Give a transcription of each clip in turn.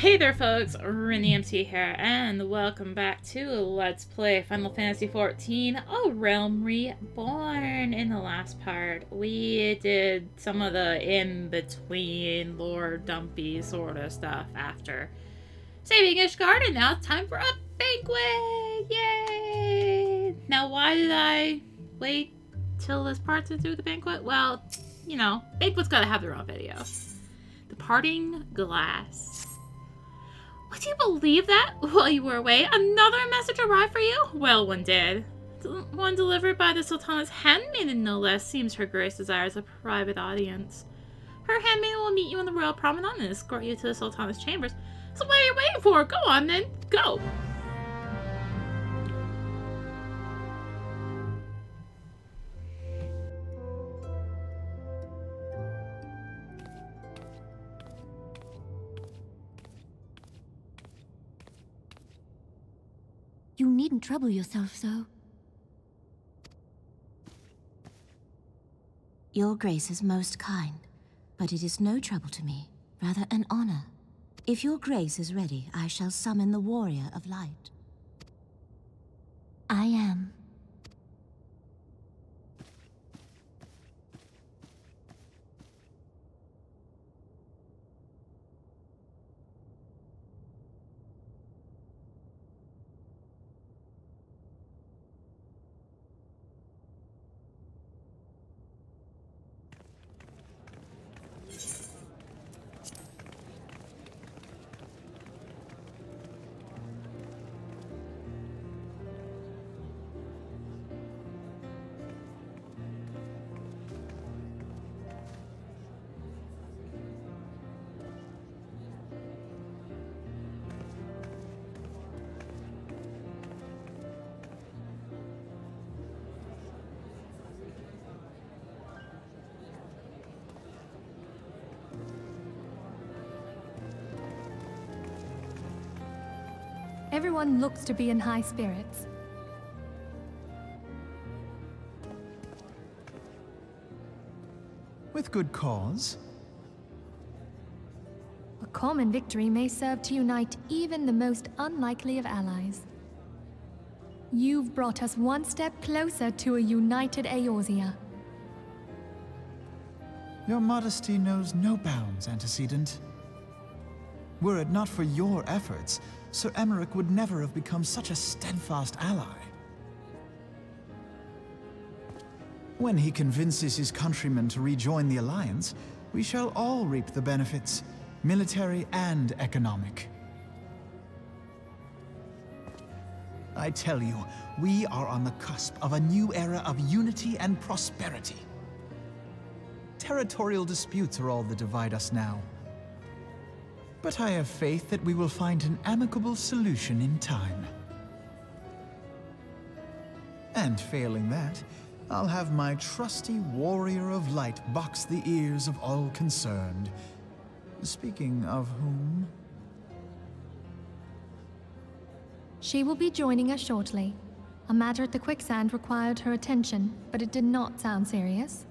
Hey there folks, rinimt here, and welcome back to Let's Play Final Fantasy XIV, A Realm Reborn. In the last part, we did some of the in-between lore dumpy sort of stuff after saving Ishgard, and now it's time for a banquet! Yay! Now why did I wait till this part to do the banquet? Well, you know, banquets gotta have their own video. The parting glass. Would you believe that? While you were away, another message arrived for you? Well, one did. One delivered by the Sultana's handmaiden, no less. Seems her grace desires a private audience. Her handmaiden will meet you in the royal promenade and escort you to the Sultana's chambers. So what are you waiting for? Go on then. Go. You needn't trouble yourself so. Your grace is most kind, but it is no trouble to me, rather an honor. If your grace is ready, I shall summon the warrior of light. I am. Everyone looks to be in high spirits. With good cause. A common victory may serve to unite even the most unlikely of allies. You've brought us one step closer to a united Eorzea. Your modesty knows no bounds, Antecedent. Were it not for your efforts, Sir Emmerich would never have become such a steadfast ally. When he convinces his countrymen to rejoin the Alliance, we shall all reap the benefits, military and economic. I tell you, we are on the cusp of a new era of unity and prosperity. Territorial disputes are all that divide us now. But I have faith that we will find an amicable solution in time. And failing that, I'll have my trusty warrior of light box the ears of all concerned. Speaking of whom... She will be joining us shortly. A matter at the quicksand required her attention, but it did not sound serious.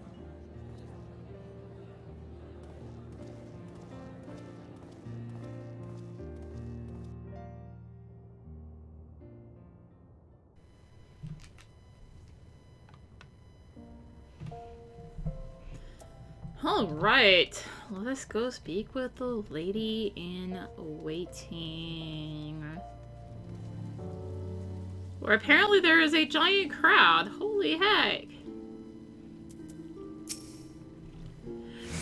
Alright, let's go speak with the lady in waiting. Where apparently there is a giant crowd. Holy heck.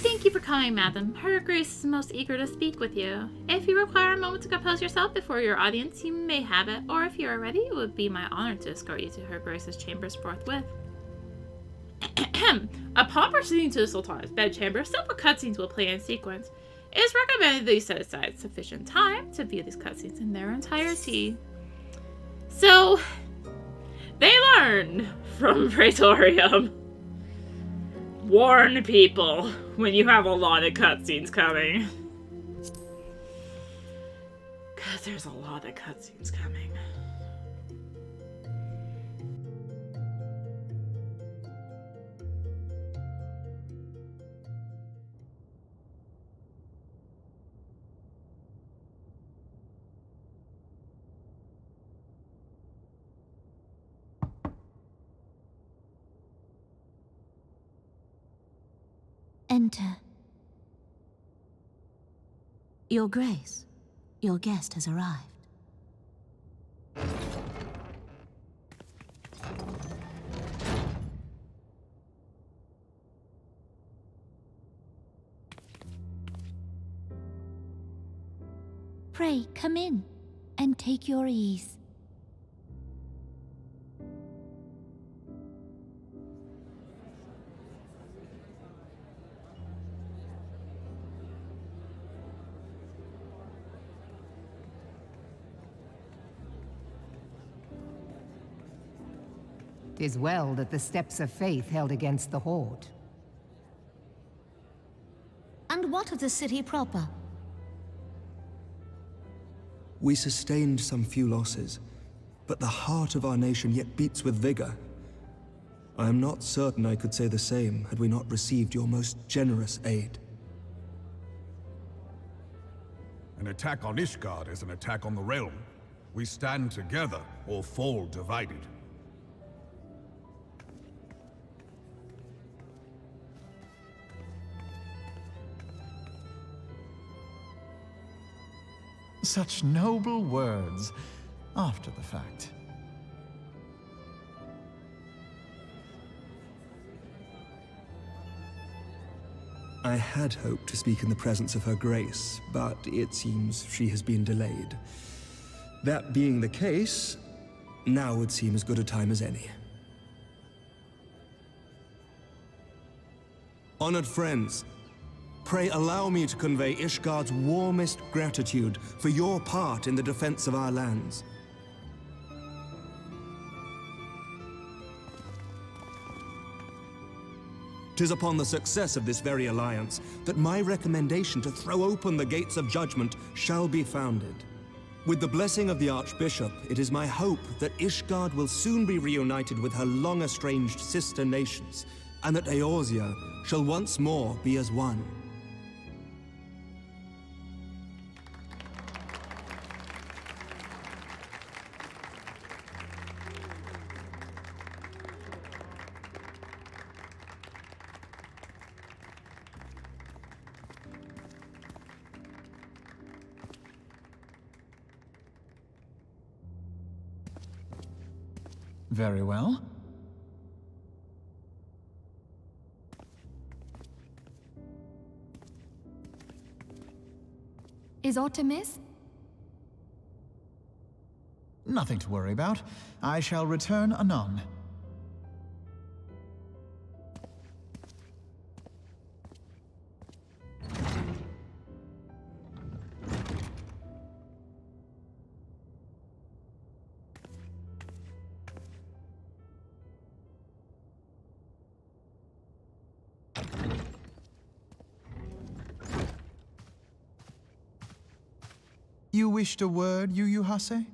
Thank you for coming, madam. Her Grace is most eager to speak with you. If you require a moment to compose yourself before your audience, you may have it, or if you are ready, it would be my honor to escort you to Her Grace's chambers forthwith. Upon proceeding to the Sultana's bedchamber, several cutscenes will play in sequence. It is recommended that you set aside sufficient time to view these cutscenes in their entirety. So, they learned from Praetorium. Warn people when you have a lot of cutscenes coming. Because there's a lot of cutscenes coming. Enter. Your Grace, your guest has arrived. Pray, come in, and take your ease. "'Tis well that the steps of faith held against the Horde. And what of the city proper? We sustained some few losses, but the heart of our nation yet beats with vigor. I am not certain I could say the same had we not received your most generous aid. An attack on Ishgard is an attack on the realm. We stand together or fall divided. Such noble words after the fact. I had hoped to speak in the presence of Her Grace, but it seems she has been delayed. That being the case, now would seem as good a time as any. Honored friends, pray allow me to convey Ishgard's warmest gratitude for your part in the defense of our lands. "'Tis upon the success of this very alliance that my recommendation to throw open the gates of judgment shall be founded. With the blessing of the Archbishop, it is my hope that Ishgard will soon be reunited with her long-estranged sister nations, and that Eorzea shall once more be as one." Very well. Is aught amiss? Nothing to worry about. I shall return anon. You wished a word, Yu Hase?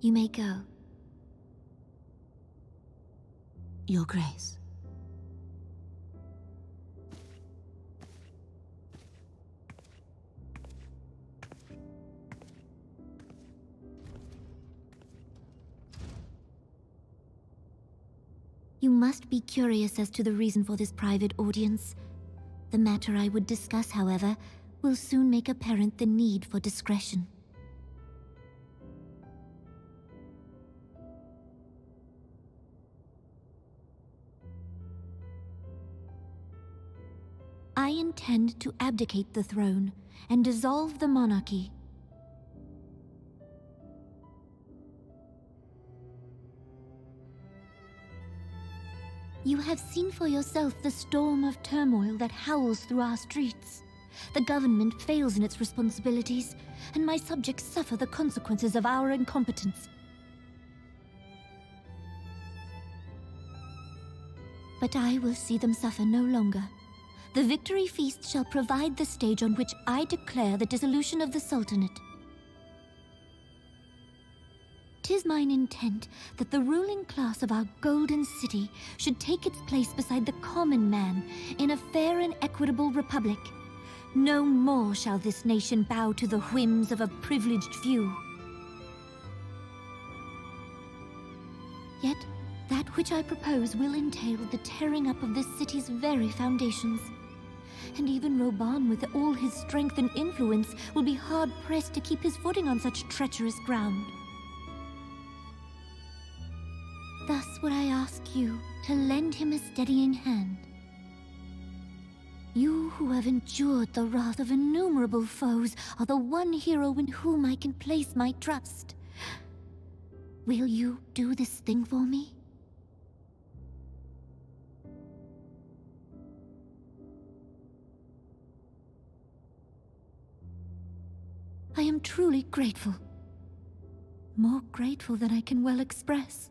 You may go. Your Grace. You must be curious as to the reason for this private audience. The matter I would discuss, however, will soon make apparent the need for discretion. I intend to abdicate the throne and dissolve the monarchy. You have seen for yourself the storm of turmoil that howls through our streets. The government fails in its responsibilities, and my subjects suffer the consequences of our incompetence. But I will see them suffer no longer. The victory feast shall provide the stage on which I declare the dissolution of the Sultanate. 'Tis mine intent that the ruling class of our golden city should take its place beside the common man in a fair and equitable republic. No more shall this nation bow to the whims of a privileged few. Yet, that which I propose will entail the tearing up of this city's very foundations. And even Roban, with all his strength and influence, will be hard-pressed to keep his footing on such treacherous ground. Thus would I ask you to lend him a steadying hand. You who have endured the wrath of innumerable foes are the one hero in whom I can place my trust. Will you do this thing for me? I am truly grateful. More grateful than I can well express.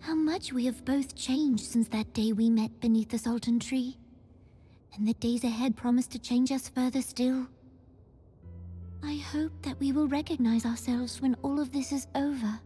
How much we have both changed since that day we met beneath the Sultan tree. And the days ahead promise to change us further still. I hope that we will recognize ourselves when all of this is over.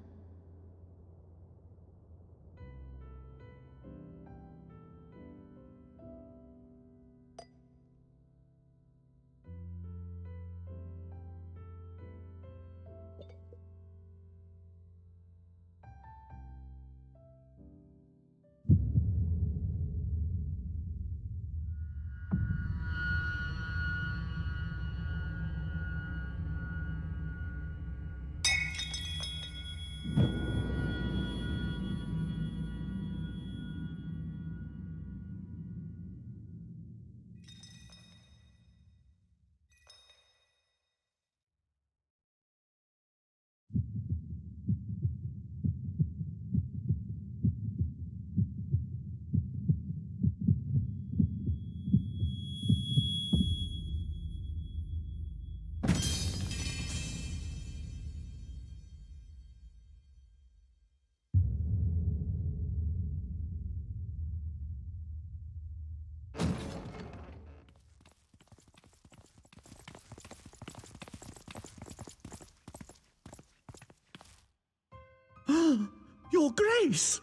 Your Grace!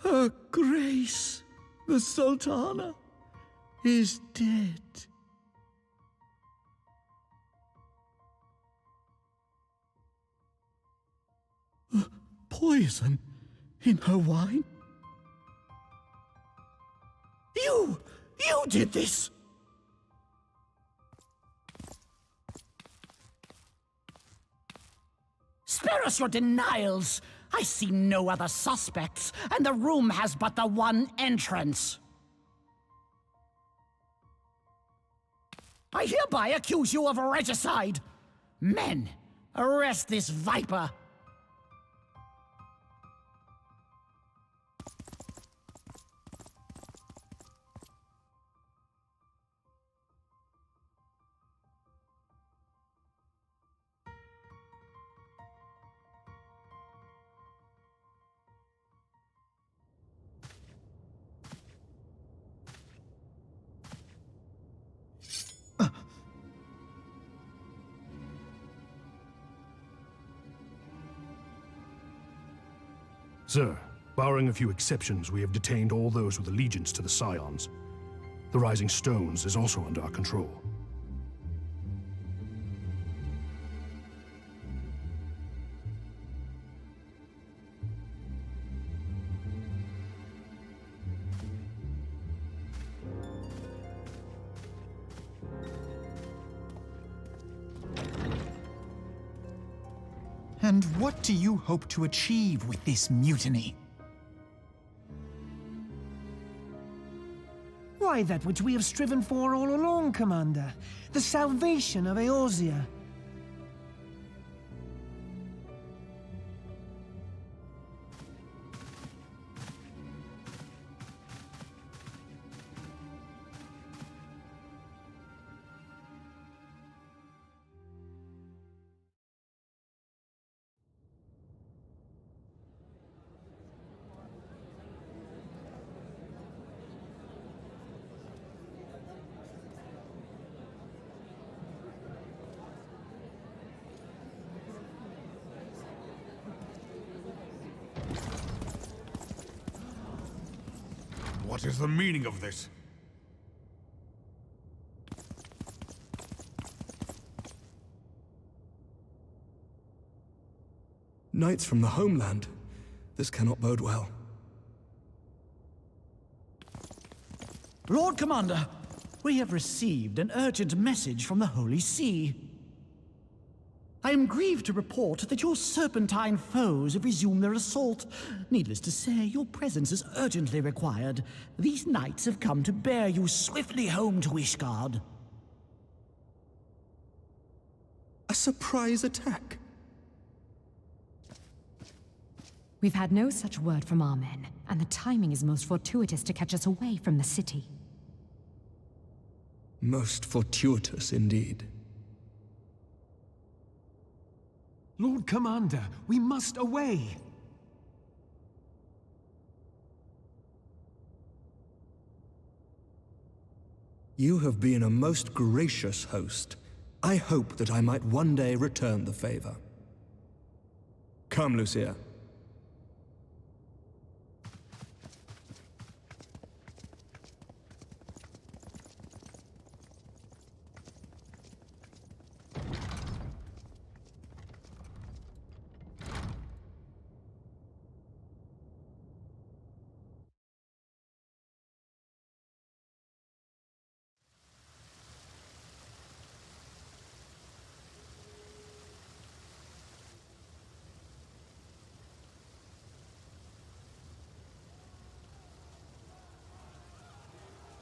Her Grace, the Sultana, is dead. Poison in her wine? You did this! Spare us your denials! I see no other suspects, and the room has but the one entrance. I hereby accuse you of regicide! Men, arrest this viper! Sir, barring a few exceptions, we have detained all those with allegiance to the Scions. The Rising Stones is also under our control. And what do you hope to achieve with this mutiny? Why, that which we have striven for all along, Commander. The salvation of Eorzea. What is the meaning of this? Knights from the homeland. This cannot bode well. Lord Commander, we have received an urgent message from the Holy See. I am grieved to report that your serpentine foes have resumed their assault. Needless to say, your presence is urgently required. These knights have come to bear you swiftly home to Ishgard. A surprise attack? We've had no such word from our men, and the timing is most fortuitous to catch us away from the city. Most fortuitous indeed. Lord Commander, we must away! You have been a most gracious host. I hope that I might one day return the favor. Come, Lucia.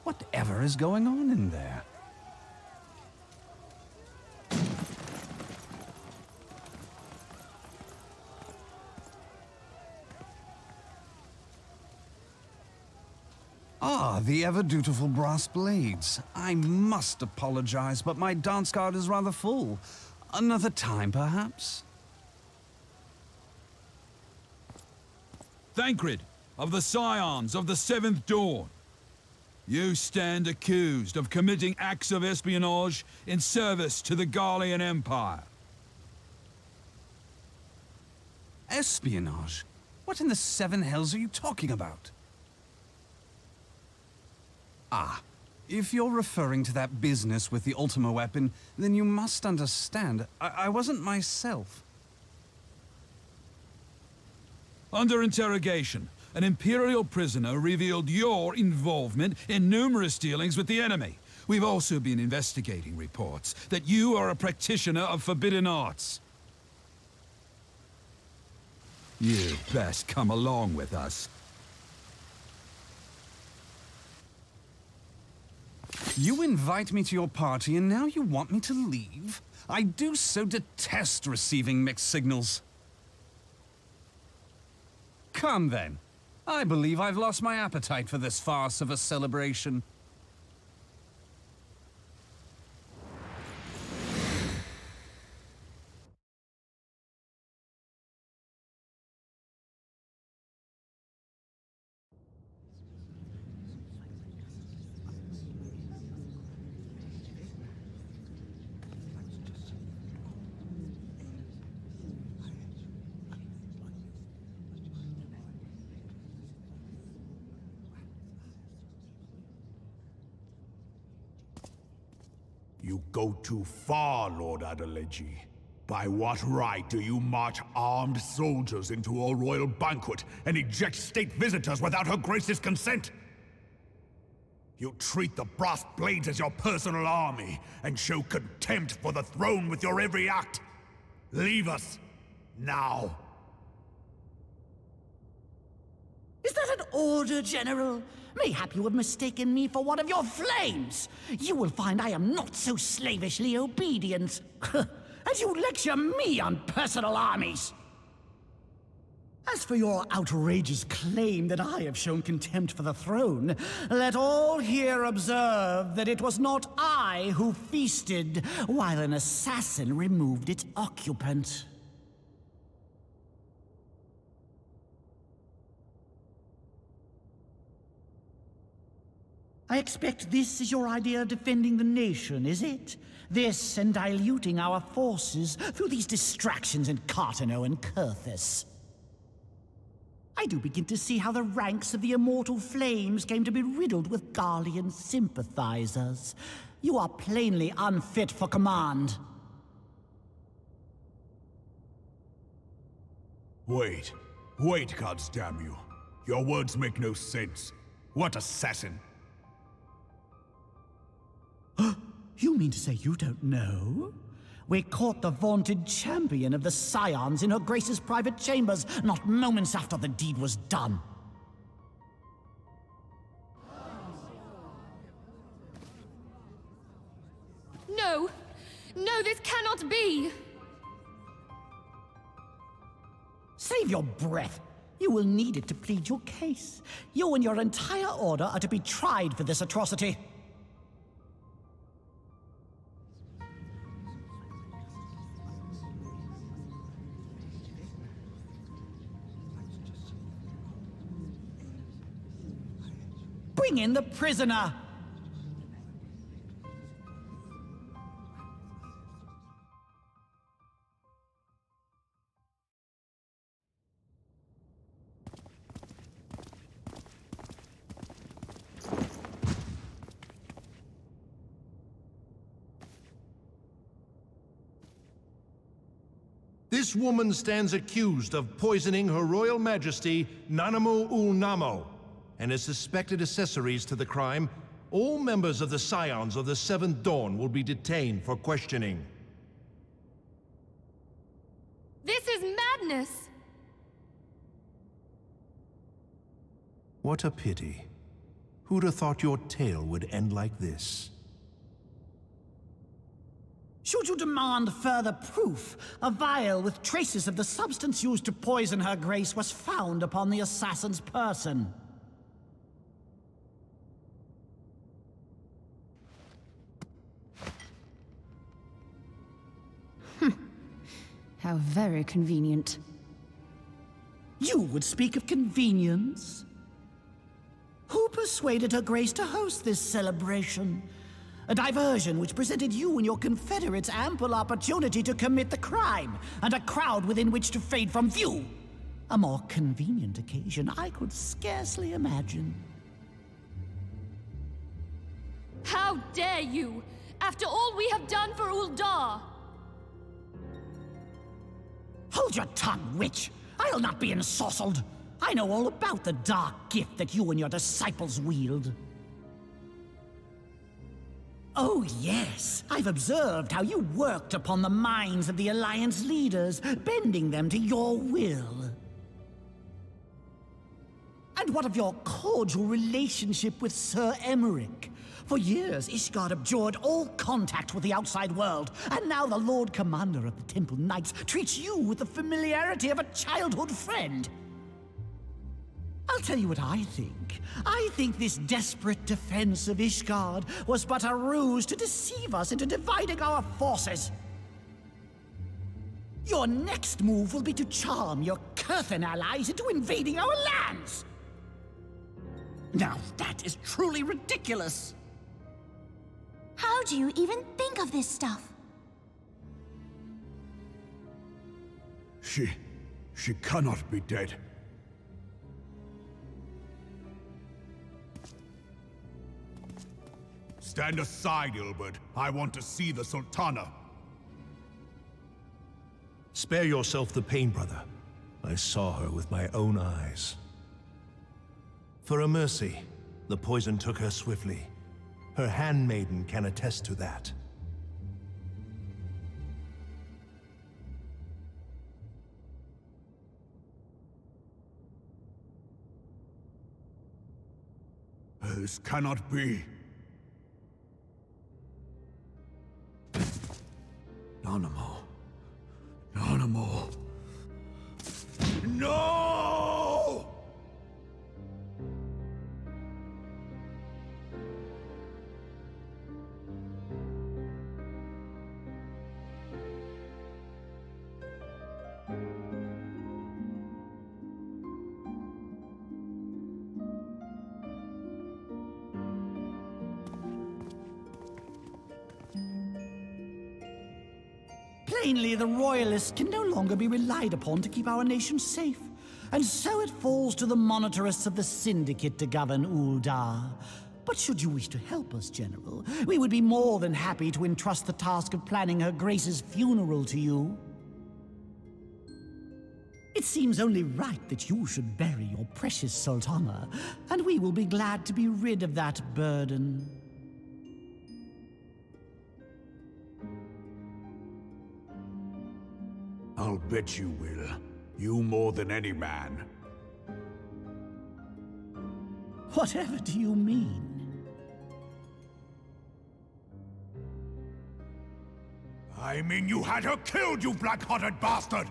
Whatever is going on in there? Ah, the ever-dutiful brass blades. I must apologize, but my dance card is rather full. Another time, perhaps? Thancred, of the Scions of the Seventh Dawn. You stand accused of committing acts of espionage in service to the Garlean Empire. Espionage? What in the seven hells are you talking about? Ah, if you're referring to that business with the Ultima weapon, then you must understand, I wasn't myself. Under interrogation, an Imperial prisoner revealed your involvement in numerous dealings with the enemy. We've also been investigating reports that you are a practitioner of forbidden arts. You best come along with us. You invite me to your party and now you want me to leave? I do so detest receiving mixed signals. Come then. I believe I've lost my appetite for this farce of a celebration. You go too far, Lord Adeleji. By what right do you march armed soldiers into a royal banquet and eject state visitors without her grace's consent? You treat the brass blades as your personal army and show contempt for the throne with your every act. Leave us, now. Is that an order, General? Mayhap you have mistaken me for one of your flames. You will find I am not so slavishly obedient. As you lecture me on personal armies. As for your outrageous claim that I have shown contempt for the throne, let all here observe that it was not I who feasted while an assassin removed its occupant. I expect this is your idea of defending the nation, is it? This and diluting our forces through these distractions in Cartano and Kurthus. I do begin to see how the ranks of the immortal flames came to be riddled with Garlean sympathizers. You are plainly unfit for command. Wait, goddamn you. Your words make no sense. What assassin? You mean to say you don't know? We caught the vaunted champion of the Scions in her Grace's private chambers, not moments after the deed was done. No! No, this cannot be! Save your breath. You will need it to plead your case. You and your entire order are to be tried for this atrocity. Bring in the prisoner! This woman stands accused of poisoning Her Royal Majesty Nanamu Ul'namo and is suspected accessories to the crime. All members of the Scions of the Seventh Dawn will be detained for questioning. This is madness! What a pity. Who'd have thought your tale would end like this? Should you demand further proof, a vial with traces of the substance used to poison Her Grace was found upon the assassin's person. How very convenient. You would speak of convenience? Who persuaded Her Grace to host this celebration? A diversion which presented you and your Confederates ample opportunity to commit the crime, and a crowd within which to fade from view. A more convenient occasion I could scarcely imagine. How dare you! After all we have done for ul'dah! Hold your tongue, witch! I'll not be ensorcelled! I know all about the dark gift that you and your disciples wield. Oh yes, I've observed how you worked upon the minds of the Alliance leaders, bending them to your will. And what of your cordial relationship with Sir Emmerich? For years, Ishgard abjured all contact with the outside world, and now the Lord Commander of the Temple Knights treats you with the familiarity of a childhood friend. I'll tell you what I think. I think this desperate defense of Ishgard was but a ruse to deceive us into dividing our forces. Your next move will be to charm your Kurthan allies into invading our lands. Now that is truly ridiculous. How do you even think of this stuff? She cannot be dead. Stand aside, Ilbert. I want to see the Sultana. Spare yourself the pain, brother. I saw her with my own eyes. For a mercy, the poison took her swiftly. Her handmaiden can attest to that. This cannot be. Nanamu. Nanamu. No! Plainly, the Royalists can no longer be relied upon to keep our nation safe. and so it falls to the monitorists of the Syndicate to govern ul'dah. But should you wish to help us, General, we would be more than happy to entrust the task of planning Her Grace's funeral to you. It seems only right that you should bury your precious Sultana, and we will be glad to be rid of that burden. I'll bet you will. You more than any man. Whatever do you mean? I mean you had her killed, you black-hearted bastard!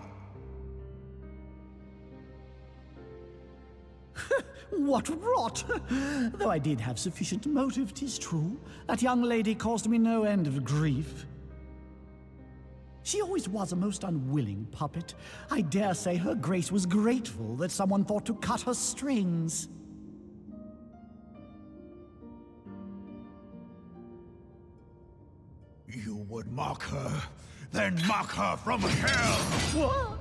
What rot! Though I did have sufficient motive, 'tis true. That young lady caused me no end of grief. She always was a most unwilling puppet. I dare say Her Grace was grateful that someone thought to cut her strings. You would mock her, then mock her from hell! What?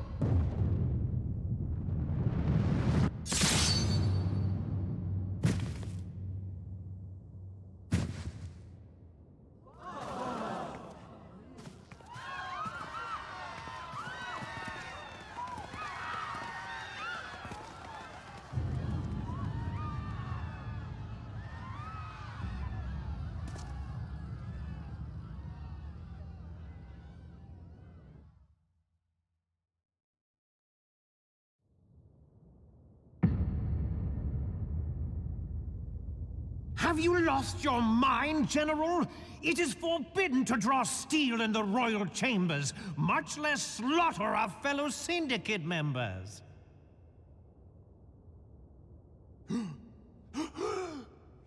Have you lost your mind, General? It is forbidden to draw steel in the royal chambers, much less slaughter our fellow Syndicate members.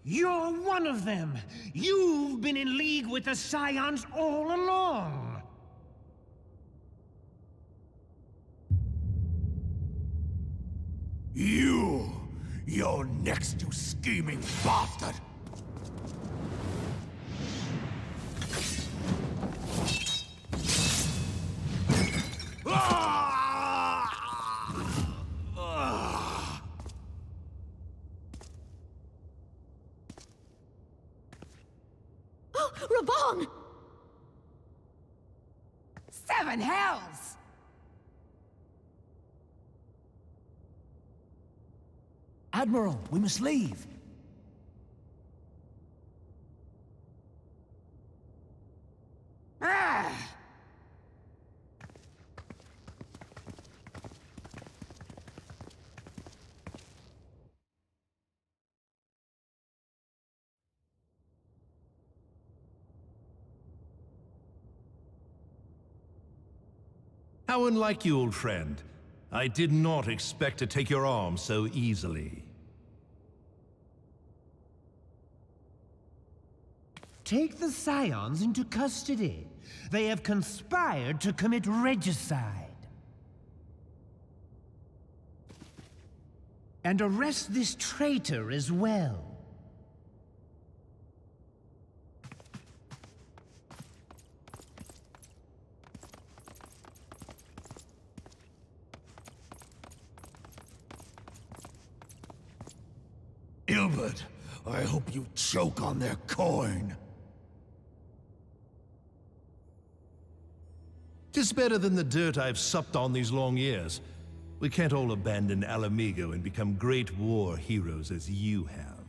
You're one of them! You've been in league with the Scions all along! You're next, you scheming bastard! Oh, Reborn! 7 hells! Admiral, we must leave. Ah! How unlike you, old friend. I did not expect to take your arm so easily. Take the Scions into custody. They have conspired to commit regicide. And arrest this traitor as well. Ilbert, I hope you choke on their coin. 'Tis better than the dirt I've supped on these long years. We can't all abandon Alamigo and become great war heroes as you have.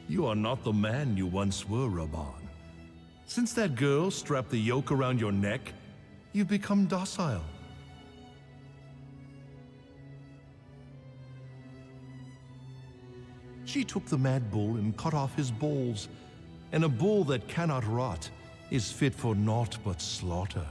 You are not the man you once were, Raban. Since that girl strapped the yoke around your neck, you've become docile. She took the mad bull and cut off his balls, and a bull that cannot rot is fit for naught but slaughter.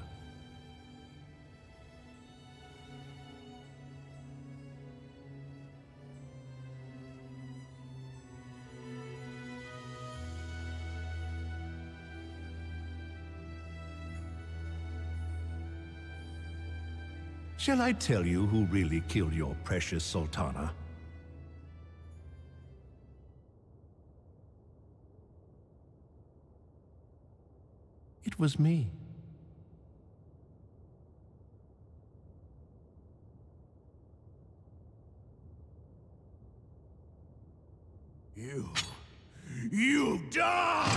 Shall I tell you who really killed your precious Sultana? It was me. You die!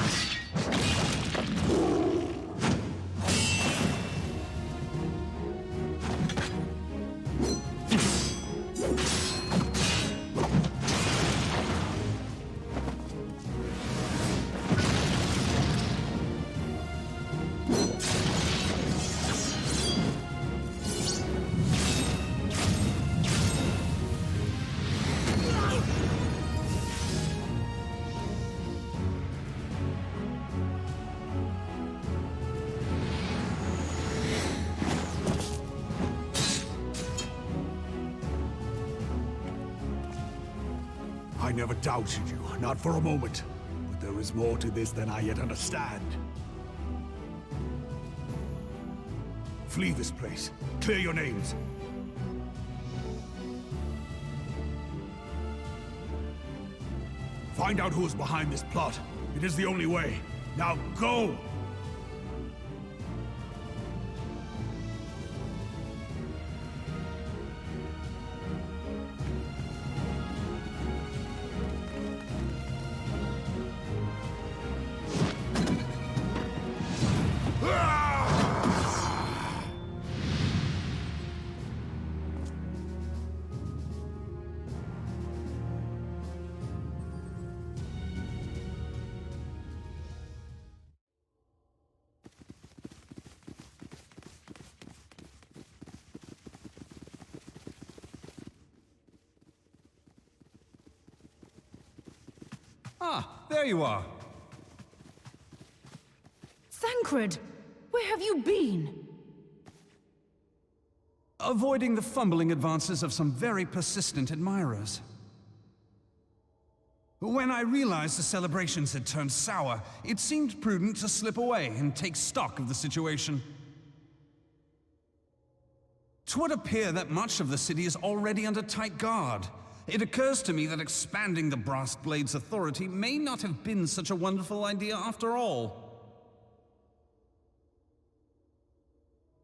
I never doubted you, not for a moment. But there is more to this than I yet understand. Flee this place. Clear your names. Find out who is behind this plot. It is the only way. Now go! Ah, there you are. Thancred, where have you been? Avoiding the fumbling advances of some very persistent admirers. When I realized the celebrations had turned sour, it seemed prudent to slip away and take stock of the situation. 'Twould appear that much of the city is already under tight guard. It occurs to me that expanding the Brass Blade's authority may not have been such a wonderful idea after all.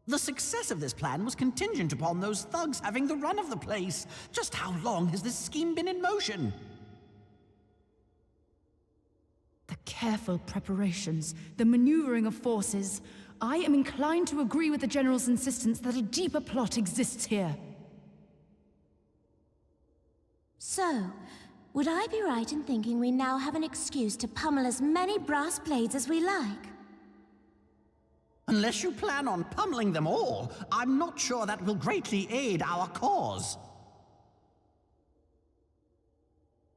The success of this plan was contingent upon those thugs having the run of the place. Just how long has this scheme been in motion? The careful preparations, the maneuvering of forces. I am inclined to agree with the General's insistence that a deeper plot exists here. So, would I be right in thinking we now have an excuse to pummel as many brass blades as we like? Unless you plan on pummeling them all, I'm not sure that will greatly aid our cause.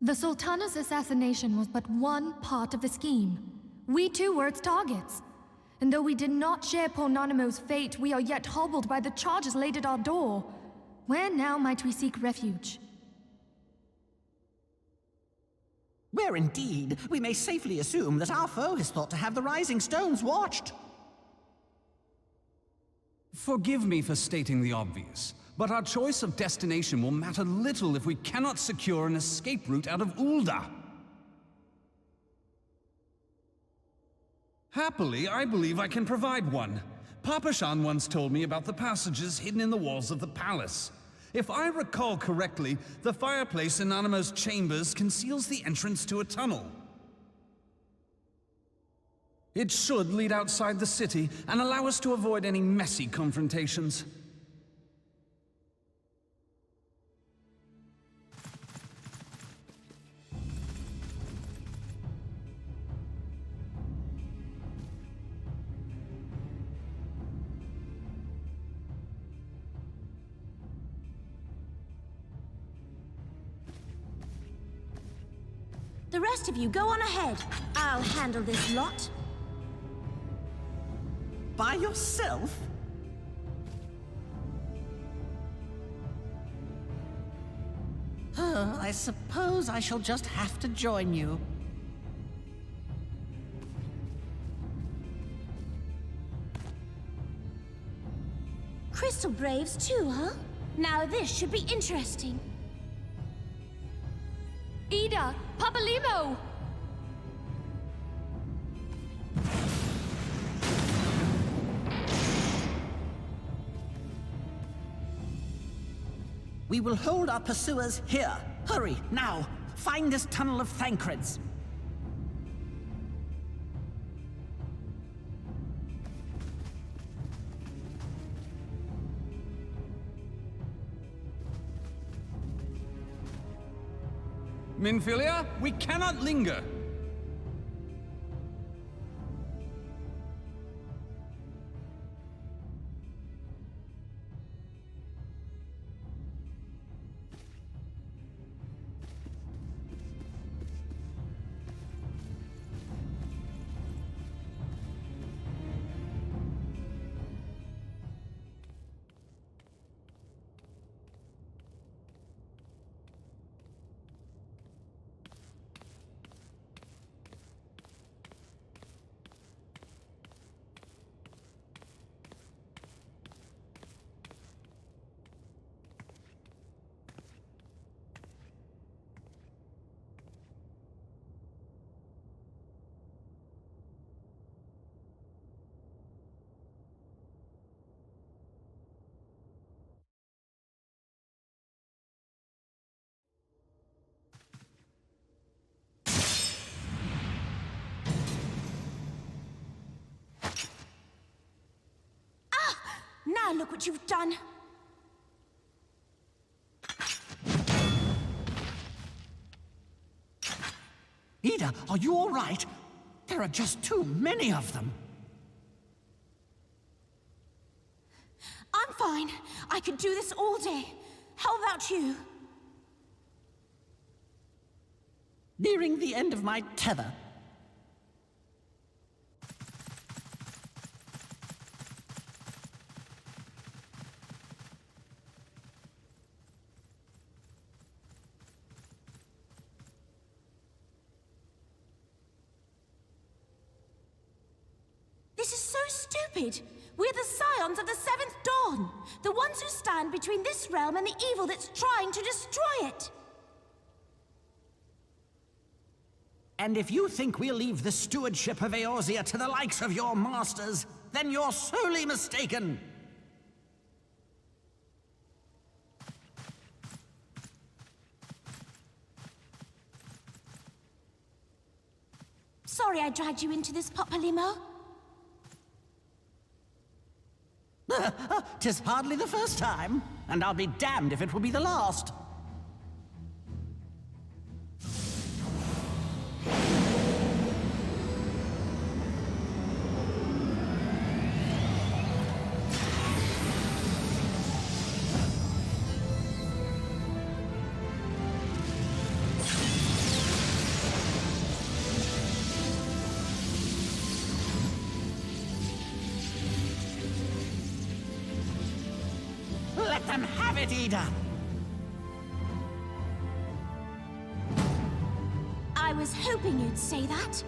The Sultana's assassination was but one part of the scheme. We too were its targets. And though we did not share poor Nanamo's fate, we are yet hobbled by the charges laid at our door. Where now might we seek refuge? Where indeed, we may safely assume that our foe is thought to have the Rising Stones watched. Forgive me for stating the obvious, but our choice of destination will matter little if we cannot secure an escape route out of ul'dah. Happily, I believe I can provide one. Papashan once told me about the passages hidden in the walls of the palace. If I recall correctly, the fireplace in Nanamo's chambers conceals the entrance to a tunnel. It should lead outside the city and allow us to avoid any messy confrontations. The rest of you go on ahead. I'll handle this lot. By yourself? I suppose I shall just have to join you. Crystal Braves too, huh? Now this should be interesting. Ida! Papalimo! We will hold our pursuers here. Hurry, now! Find this tunnel of Thancred's. Minfilia, we cannot linger. Now look what you've done! Ida, are you all right? There are just too many of them. I'm fine. I could do this all day. How about you? Nearing the end of my tether. This is so stupid! We're the scions of the Seventh Dawn! The ones who stand between this realm and the evil that's trying to destroy it! And if you think we'll leave the stewardship of Eorzea to the likes of your masters, then you're sorely mistaken! Sorry I dragged you into this, Papalymo. 'Tis hardly the first time, and I'll be damned if it will be the last. Let them have it, Ida! I was hoping you'd say that.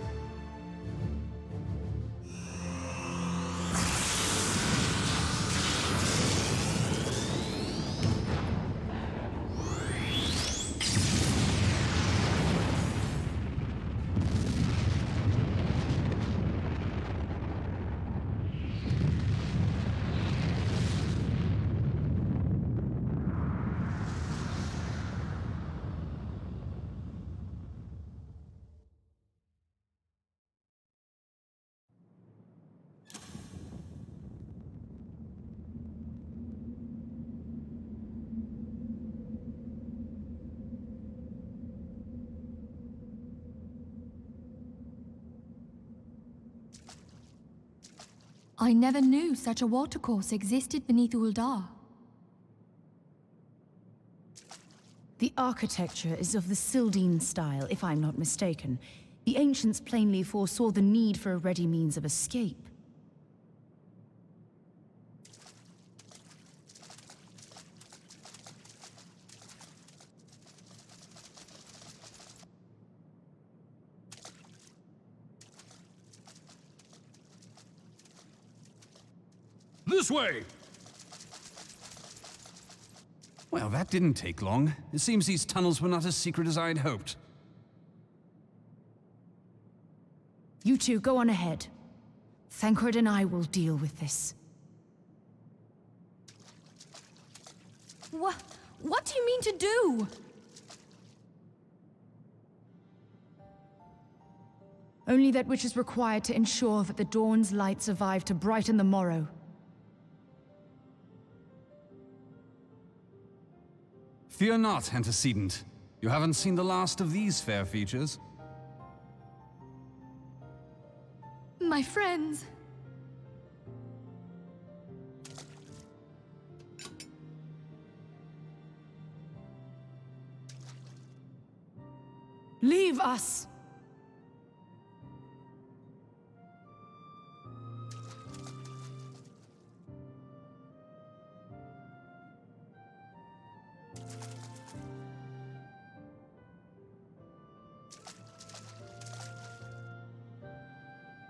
I never knew such a watercourse existed beneath ul'dah. The architecture is of the Sildine style, if I'm not mistaken. The ancients plainly foresaw the need for a ready means of escape. This way! Well, that didn't take long. It seems these tunnels were not as secret as I'd hoped. You two, go on ahead. Thancred and I will deal with this. What do you mean to do? Only that which is required to ensure that the dawn's light survive to brighten the morrow. Fear not, antecedent. You haven't seen the last of these fair features. My friends. Leave us!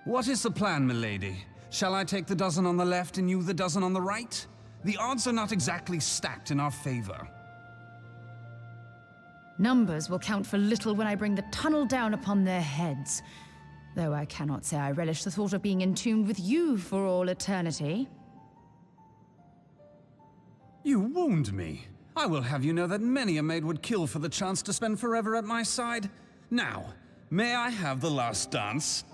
What is the plan, milady? Shall I take the dozen on the left and you the dozen on the right? The odds are not exactly stacked in our favor. Numbers will count for little when I bring the tunnel down upon their heads. Though I cannot say I relish the thought of being entombed with you for all eternity. You wound me. I will have you know that many a maid would kill for the chance to spend forever at my side. Now, may I have the last dance?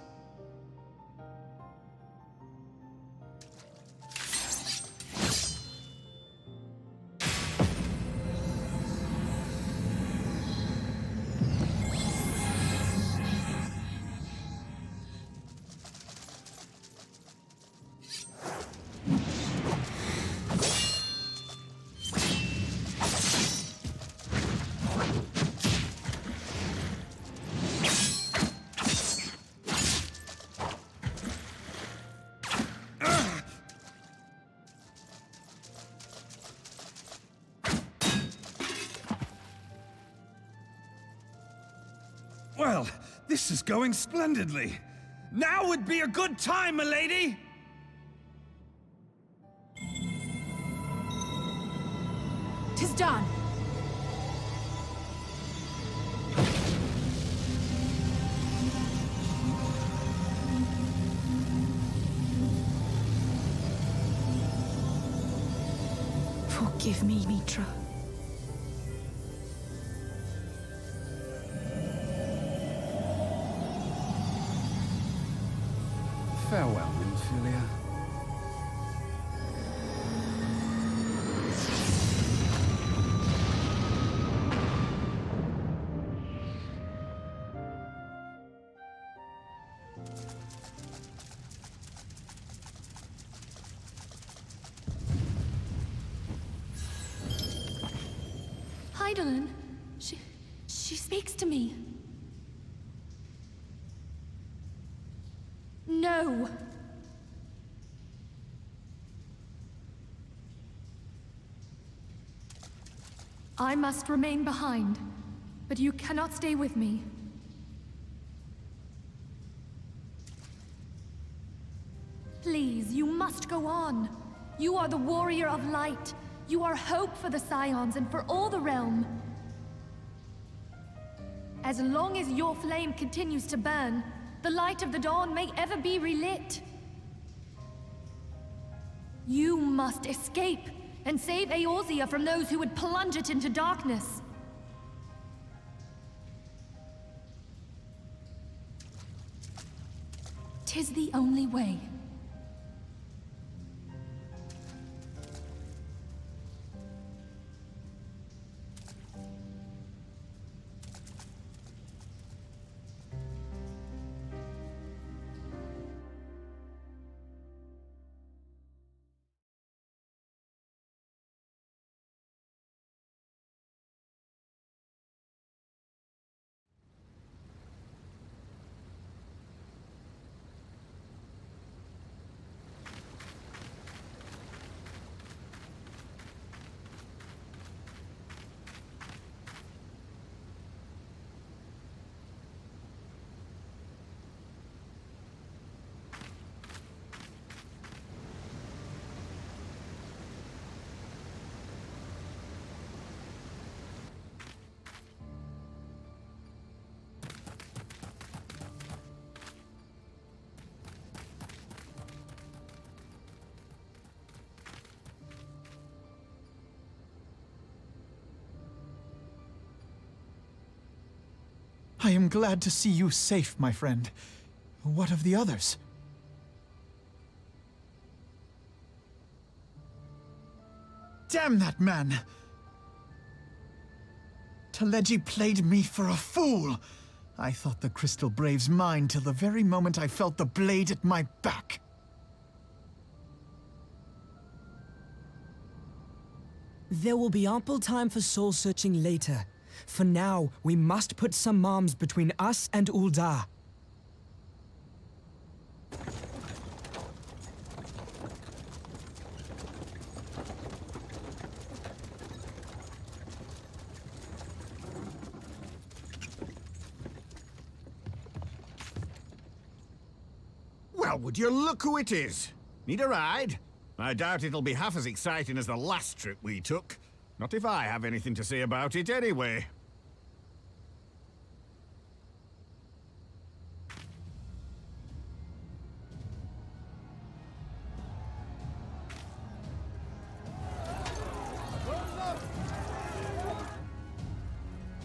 Well, this is going splendidly. Now would be a good time, milady! 'Tis done! Forgive me, Mitra. Farewell, Nymphilia. Hydaelyn, she speaks to me. No! I must remain behind, but you cannot stay with me. Please, you must go on. You are the warrior of light. You are hope for the Scions and for all the realm. As long as your flame continues to burn, the light of the dawn may ever be relit. You must escape and save Eorzea from those who would plunge it into darkness. Tis the only way. I am glad to see you safe, my friend. What of the others? Damn that man! Teleji played me for a fool! I thought the Crystal Brave's mine till the very moment I felt the blade at my back. There will be ample time for soul-searching later. For now, we must put some arms between us and ul'dah. Well, would you look who it is? Need a ride? I doubt it'll be half as exciting as the last trip we took. Not if I have anything to say about it anyway.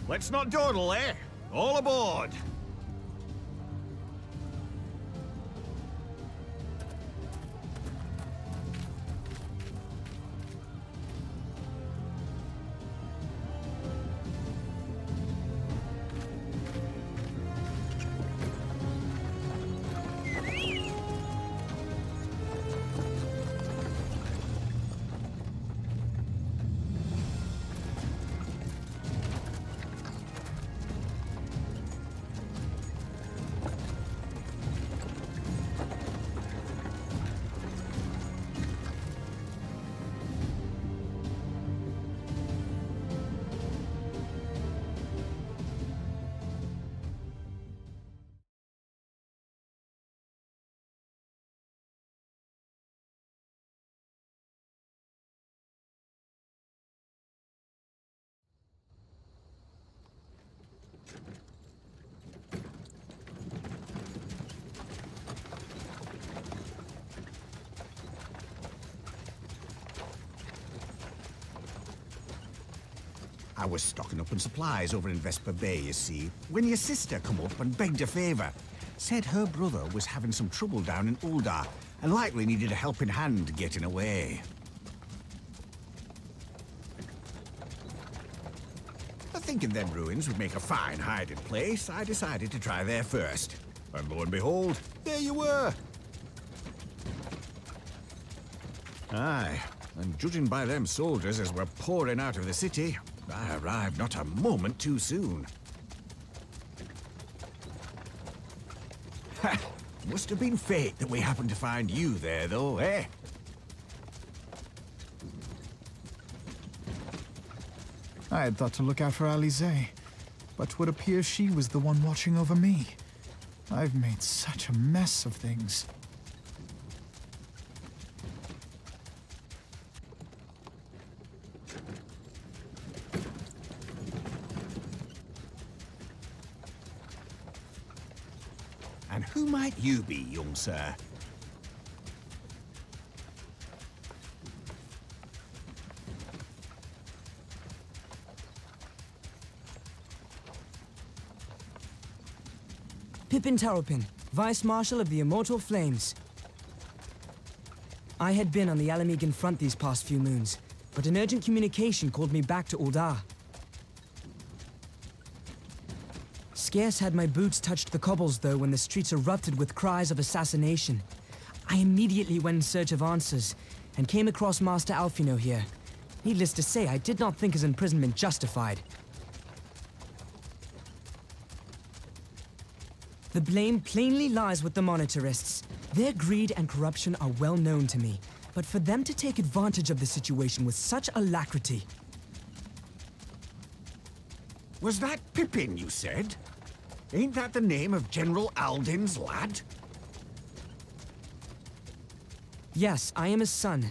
Let's not dawdle, eh? All aboard! I was stocking up on supplies over in Vesper Bay, you see, when your sister come up and begged a favor. Said her brother was having some trouble down in ul'dah, and likely needed a helping hand getting away. Thinking them ruins would make a fine hiding place, I decided to try there first. And lo and behold, there you were! Aye, and judging by them soldiers as were pouring out of the city, I arrived not a moment too soon. Ha! Must have been fate that we happened to find you there, though, eh? I had thought to look out for Alize, but would appear she was the one watching over me. I've made such a mess of things. And who might you be, young sir? Pippin Taropin, Vice Marshal of the Immortal Flames. I had been on the Alamegan front these past few moons, but an urgent communication called me back to ul'dah. Scarce had my boots touched the cobbles, though, when the streets erupted with cries of assassination. I immediately went in search of answers, and came across Master Alfino here. Needless to say, I did not think his imprisonment justified. The blame plainly lies with the Monitarists. Their greed and corruption are well known to me, but for them to take advantage of the situation with such alacrity... Was that Pippin, you said? Ain't that the name of General Alden's lad? Yes, I am his son.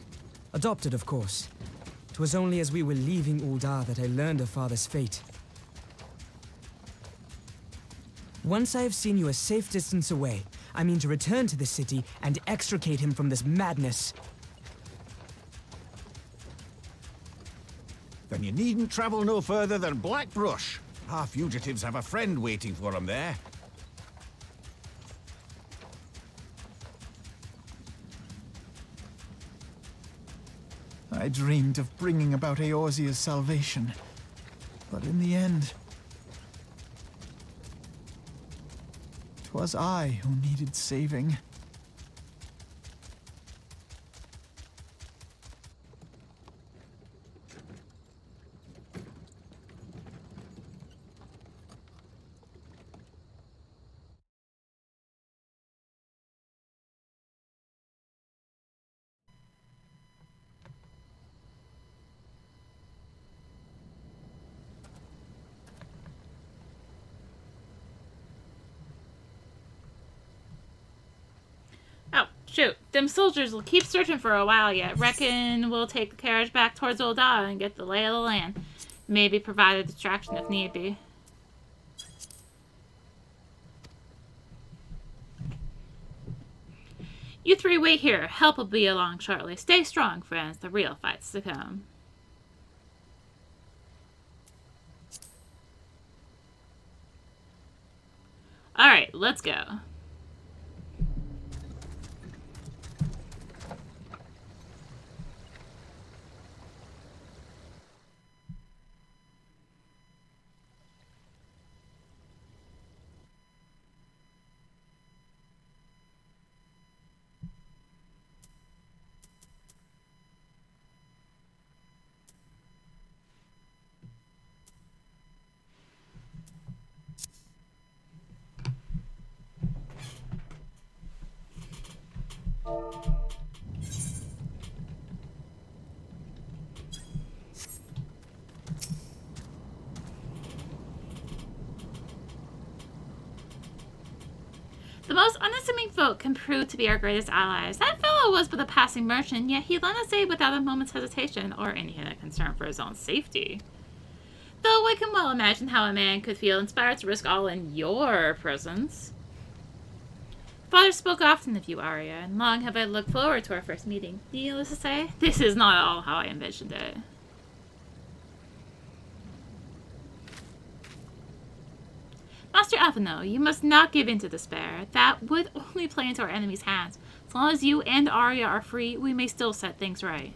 Adopted, of course. 'Twas only as we were leaving ul'dah that I learned of father's fate. Once I have seen you a safe distance away, I mean to return to the city and extricate him from this madness. Then you needn't travel no further than Blackbrush. Our fugitives have a friend waiting for them there. I dreamed of bringing about Eorzea's salvation, but in the end, 'twas I who needed saving. Oh, shoot. Them soldiers will keep searching for a while yet. Reckon we'll take the carriage back towards ul'dah and get the lay of the land. Maybe provide a distraction if need be. You three wait here. Help will be along shortly. Stay strong, friends. The real fight's to come. Alright, let's go. The most unassuming folk can prove to be our greatest allies. That fellow was but a passing merchant, yet he lent us aid without a moment's hesitation or any hidden concern for his own safety. Though I can well imagine how a man could feel inspired to risk all in your presence. Father spoke often of you, Arya, and long have I looked forward to our first meeting. Needless to say, this is not at all how I envisioned it. Master Alphino, you must not give in to despair. That would only play into our enemy's hands. As long as you and Arya are free, we may still set things right.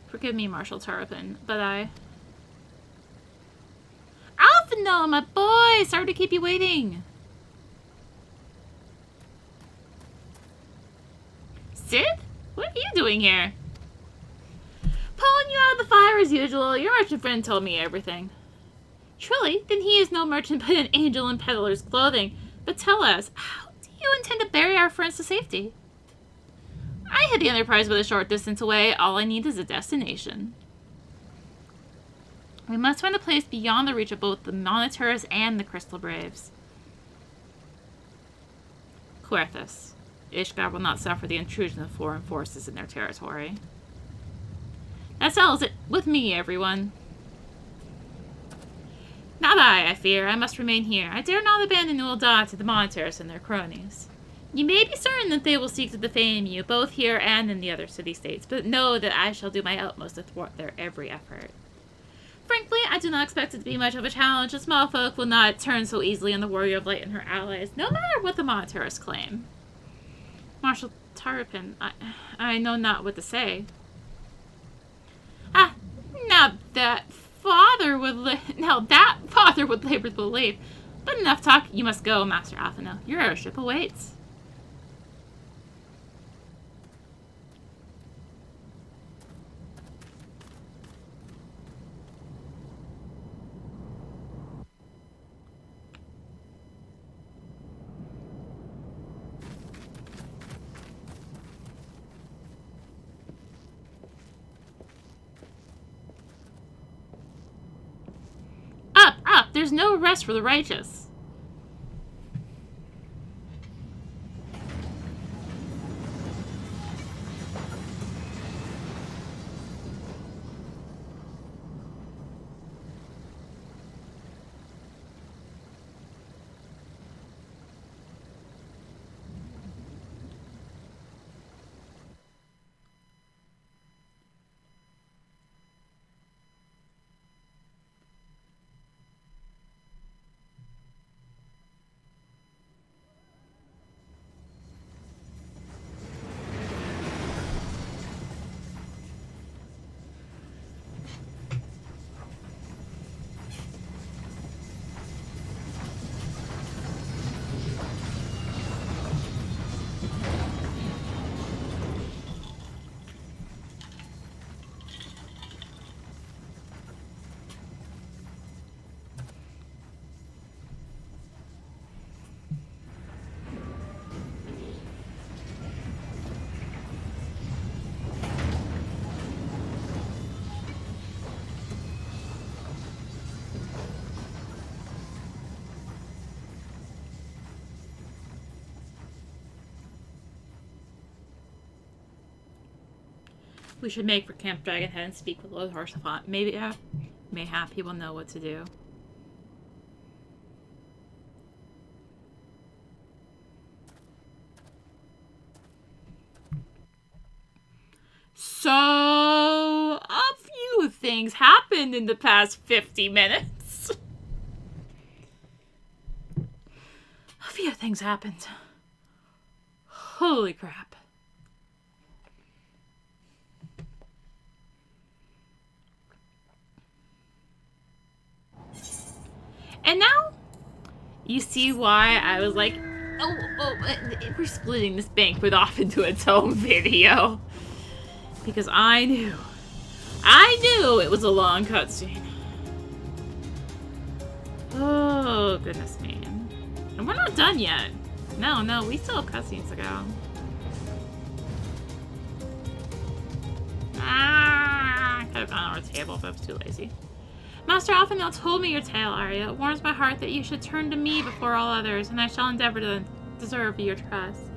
Forgive me, Marshal Turpin, but Alphino, my boy! Sorry to keep you waiting. Sid? What are you doing here? Pulling you out of the fire as usual. Your merchant friend told me everything. Truly, then he is no merchant but an angel in peddler's clothing. But tell us, how do you intend to bury our friends to safety? I had the enterprise but a short distance away. All I need is a destination. We must find a place beyond the reach of both the Monitors and the Crystal Braves. Querthus. Ishgard will not suffer the intrusion of foreign forces in their territory. That settles it with me, everyone. Not I fear. I must remain here. I dare not abandon ul'dah to the Monitors and their cronies. You may be certain that they will seek to defame you, both here and in the other city-states, but know that I shall do my utmost to thwart their every effort. Frankly, I do not expect it to be much of a challenge. The small folk will not turn so easily on the Warrior of Light and her allies, no matter what the Monitors claim. Marshal Turpin, I know not what to say. Now that father would labor to believe. But enough talk. You must go, Master Alphino. Your airship awaits. Up! There's no rest for the righteous. We should make for Camp Dragonhead and speak with Lord Horsefant. Mayhap he will know what to do. So, a few things happened in the past 50 minutes. A few things happened. Holy crap. And now, you see why I was like, we're splitting this banquet off into its own video. Because I knew it was a long cutscene. Oh, goodness me. And we're not done yet. No, we still have cutscenes to go. I could have gone over the table, but I was too lazy. Master Alphanel told me your tale, Arya. It warms my heart that you should turn to me before all others, and I shall endeavor to deserve your trust.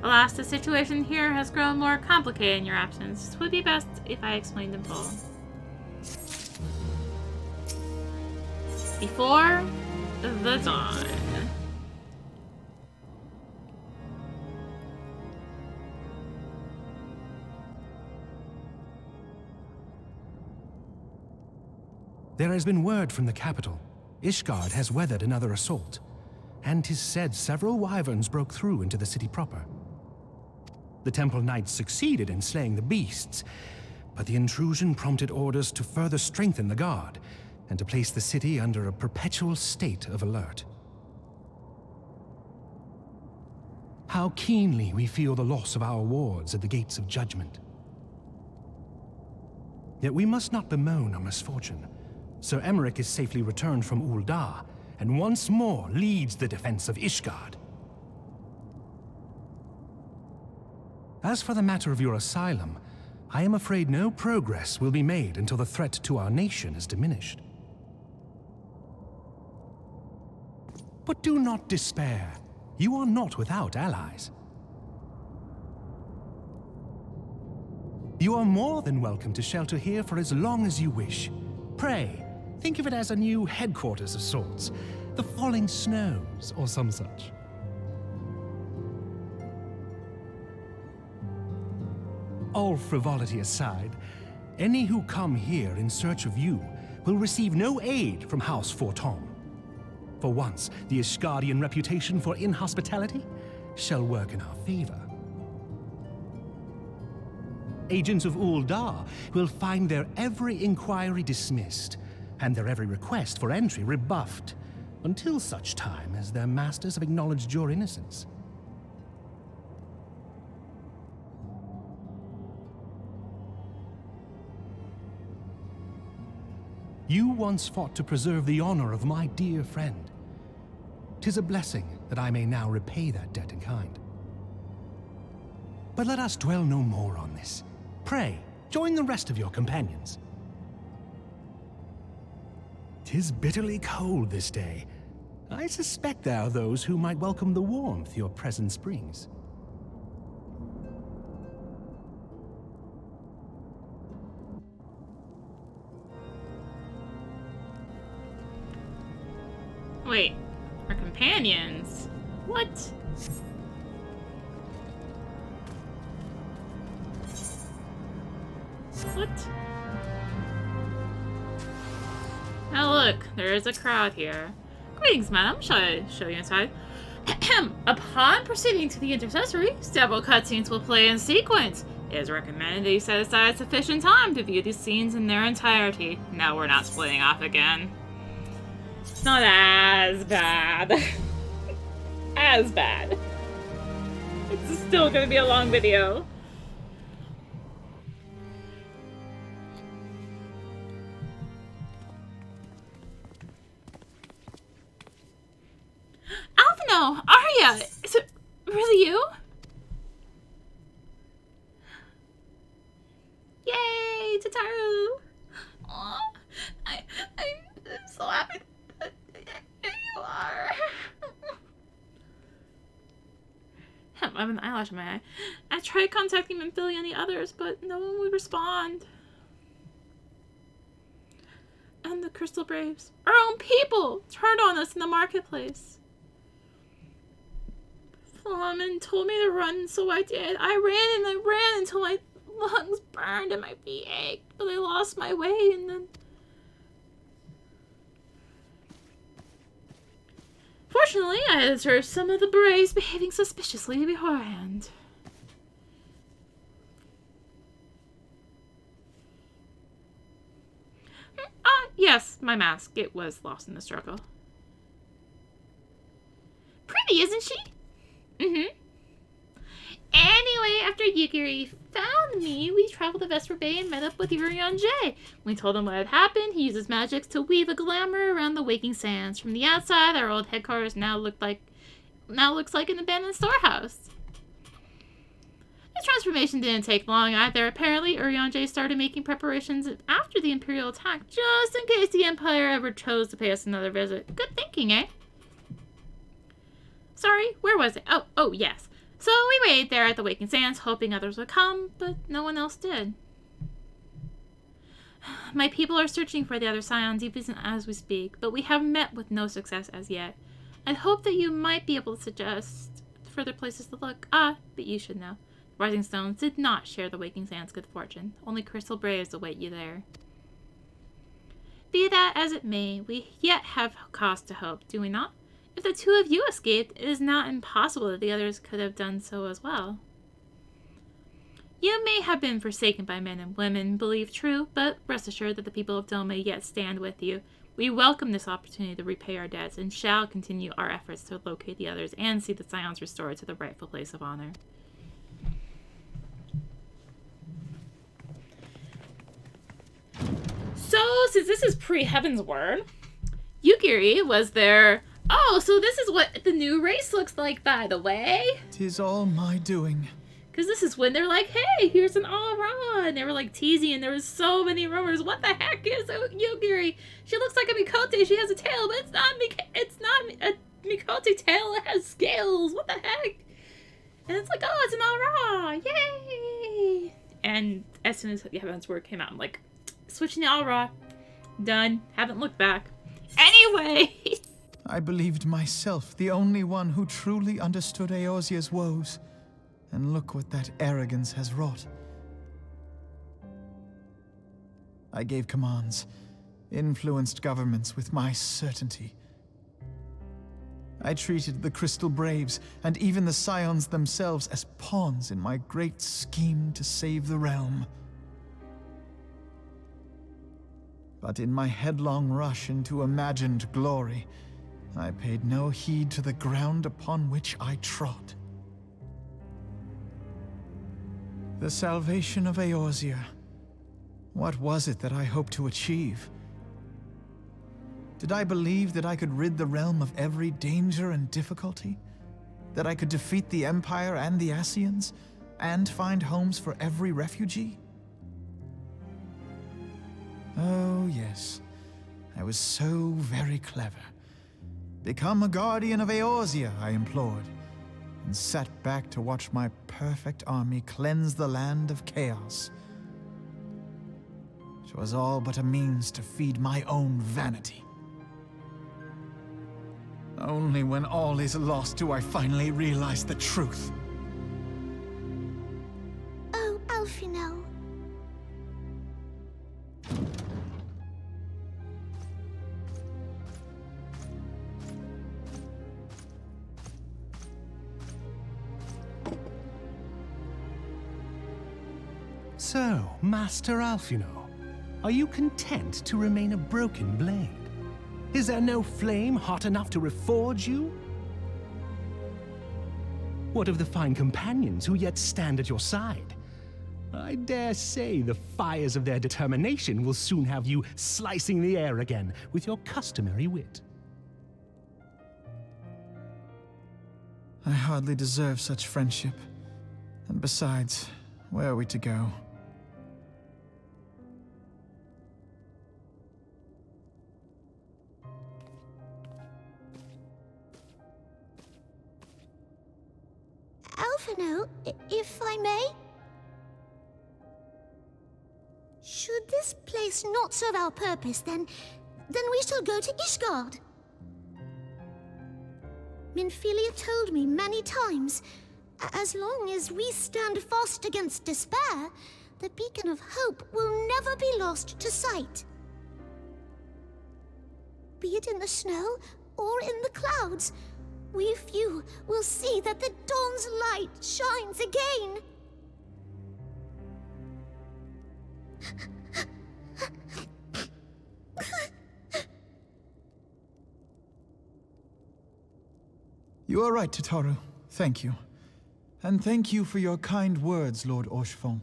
Alas, the situation here has grown more complicated in your absence. It would be best if I explained in full. Before the dawn. There has been word from the capital. Ishgard has weathered another assault, and 'tis said several wyverns broke through into the city proper. The Temple Knights succeeded in slaying the beasts, but the intrusion prompted orders to further strengthen the guard and to place the city under a perpetual state of alert. How keenly we feel the loss of our wards at the gates of judgment. Yet we must not bemoan our misfortune. Sir Emmerich is safely returned from ul'dah, and once more leads the defense of Ishgard. As for the matter of your asylum, I am afraid no progress will be made until the threat to our nation is diminished. But do not despair. You are not without allies. You are more than welcome to shelter here for as long as you wish. Pray, think of it as a new headquarters of sorts. The Falling Snows, or some such. All frivolity aside, any who come here in search of you will receive no aid from House Fortom. For once, the Ishgardian reputation for inhospitality shall work in our favor. Agents of ul'dah will find their every inquiry dismissed, and their every request for entry rebuffed, until such time as their masters have acknowledged your innocence. You once fought to preserve the honor of my dear friend. 'Tis a blessing that I may now repay that debt in kind. But let us dwell no more on this. Pray, join the rest of your companions. 'Tis bitterly cold this day. I suspect there are those who might welcome the warmth your presence brings. Wait, our companions? What? What? Now look, there is a crowd here. Greetings, madam. Shall I show you inside? Upon proceeding to the intercessory, several cutscenes will play in sequence. It is recommended that you set aside sufficient time to view these scenes in their entirety. No, we're not splitting off again. It's not as bad. As bad. It's still gonna be a long video. Alphino! Arya! Is it really you? Yay! Tataru! Aw, I'm so happy that you are. I have an eyelash in my eye. I tried contacting Minfilia and the others, but no one would respond. And the Crystal Braves, our own people, turned on us in the marketplace. Flamen told me to run, so I did. I ran and I ran until my lungs burned and my feet ached, but I lost my way and then... Fortunately, I had observed some of the Braves behaving suspiciously beforehand. Yes, my mask. It was lost in the struggle. Pretty, isn't she? Mm-hmm. Anyway, after Yugiri found me, we traveled to Vesper Bay and met up with Urianger. We told him what had happened. He uses magics to weave a glamour around the waking sands. From the outside, our old headquarters now looks like an abandoned storehouse. The transformation didn't take long either. Apparently, Urianger started making preparations after the Imperial attack, just in case the Empire ever chose to pay us another visit. Good thinking, eh? Sorry, where was it? Oh, yes. So we waited there at the Waking Sands, hoping others would come, but no one else did. My people are searching for the other Scions even as we speak, but we have met with no success as yet. I'd hope that you might be able to suggest further places to look. But you should know. Rising Stones did not share the Waking Sands' good fortune. Only Crystal Braves await you there. Be that as it may, we yet have cause to hope, do we not? If the two of you escaped, it is not impossible that the others could have done so as well. You may have been forsaken by men and women, believe true, but rest assured that the people of Dome yet stand with you. We welcome this opportunity to repay our debts and shall continue our efforts to locate the others and see the Scions restored to the rightful place of honor. So, since this is pre-Heaven's Word, Yugiri was there. Oh, so this is what the new race looks like, by the way. 'Tis all my doing. Because this is when they're like, hey, here's an ul'dah. And they were like teasing, and there was so many rumors. What the heck is Yugiri? She looks like a Mikote. She has a tail, but it's not a Mikote tail. It has scales. What the heck? And it's like, oh, it's an ul'dah. Yay! And as soon as the Heaven's Word came out, I'm like, switching to ul'dah. Done. Haven't looked back. Anyway. I believed myself the only one who truly understood Eorzea's woes. And look what that arrogance has wrought. I gave commands, influenced governments with my certainty. I treated the Crystal Braves and even the Scions themselves as pawns in my great scheme to save the realm. But in my headlong rush into imagined glory, I paid no heed to the ground upon which I trod. The salvation of Eorzea. What was it that I hoped to achieve? Did I believe that I could rid the realm of every danger and difficulty? That I could defeat the Empire and the Ascians, and find homes for every refugee? Oh, yes. I was so very clever. Become a guardian of Eorzea, I implored, and sat back to watch my perfect army cleanse the land of chaos. 'Twas all but a means to feed my own vanity. Only when all is lost do I finally realize the truth. Oh, Alphino. So, Master Alphino, are you content to remain a broken blade? Is there no flame hot enough to reforge you? What of the fine companions who yet stand at your side? I dare say the fires of their determination will soon have you slicing the air again with your customary wit. I hardly deserve such friendship. And besides, where are we to go? Alphino, if I may? Should this place not serve our purpose, then we shall go to Ishgard. Minfilia told me many times, as long as we stand fast against despair, the beacon of hope will never be lost to sight. Be it in the snow or in the clouds, we few will see that the dawn's light shines again. You are right, Tataru. Thank you. And thank you for your kind words, Lord Orchefon.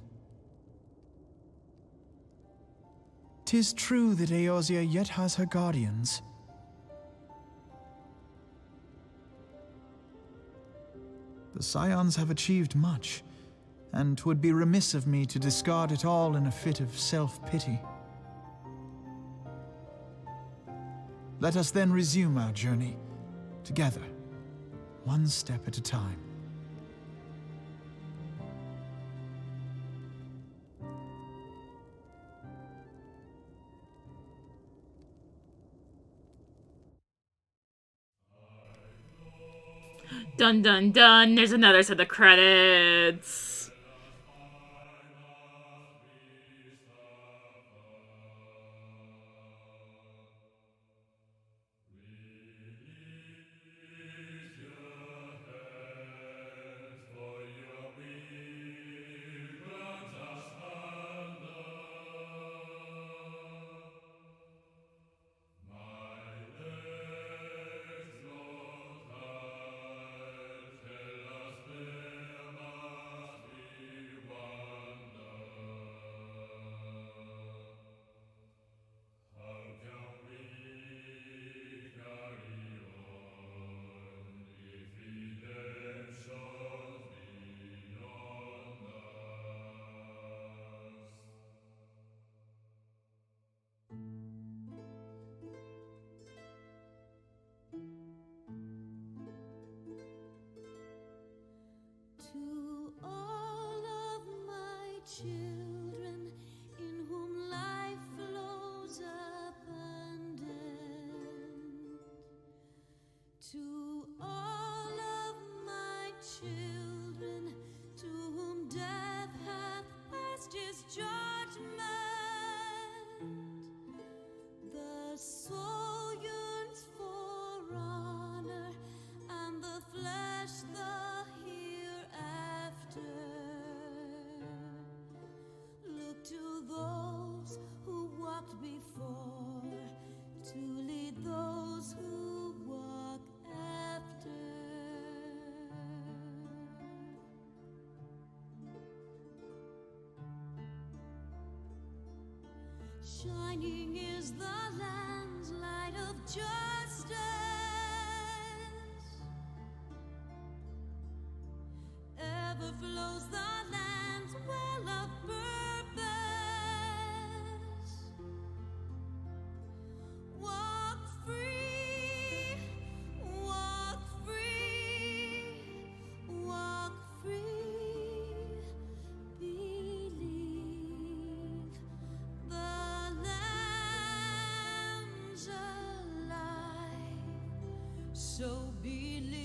'Tis true that Eorzea yet has her guardians. The Scions have achieved much, and 'twould be remiss of me to discard it all in a fit of self-pity. Let us then resume our journey, together, one step at a time. Dun dun dun, there's another set of credits. To all of my children, in whom life flows abundant, to all of my children, to whom death hath passed his judgment, the soul yearns for honor, and the flesh the hereafter. Look to those who walked before, to lead those who walk after. Shining is the land's light of justice. Ever flows the land's well of purpose. Walk free, walk free, walk free. Believe the lamb's alive. So believe.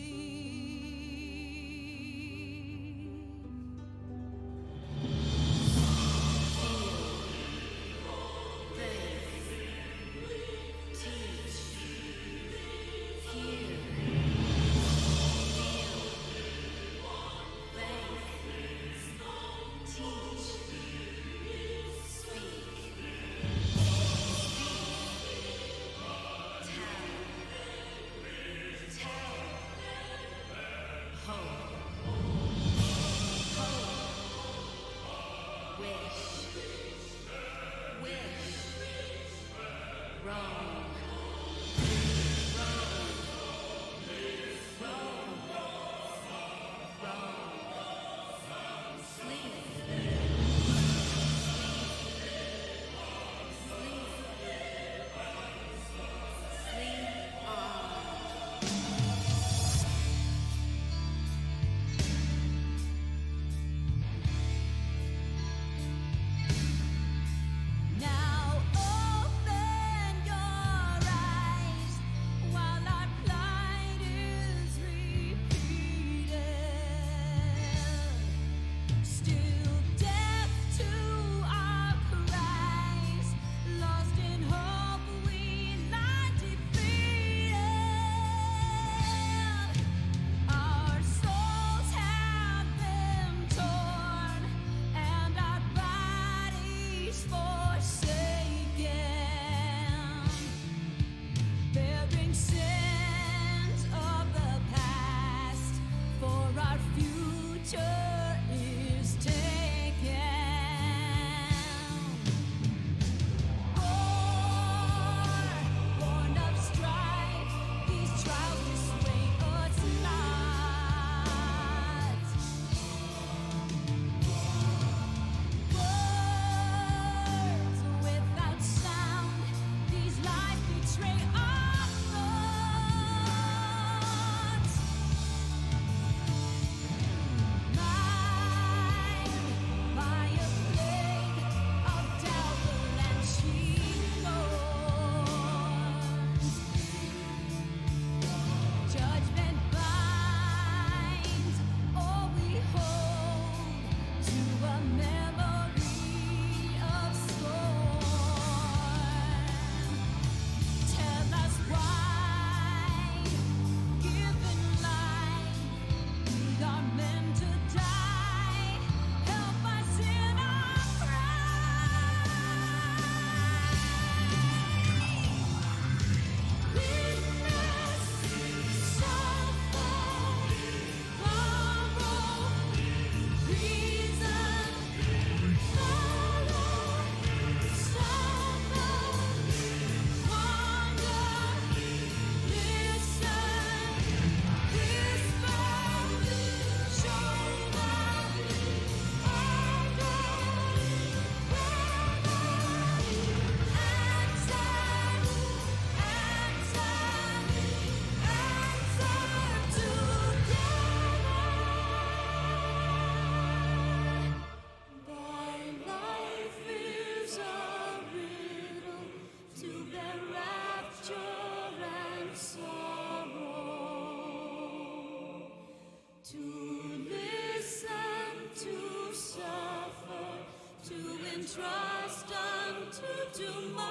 trust unto tomorrow.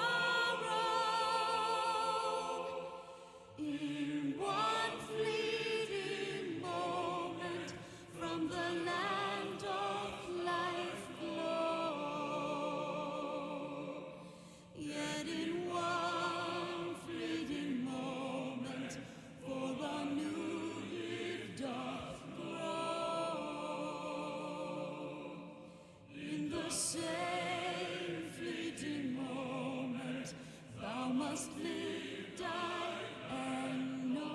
In one fleeting moment from the land of life glow, yet in one fleeting moment for a new gift doth grow. In the same fleeting moment thou must live, die, and know.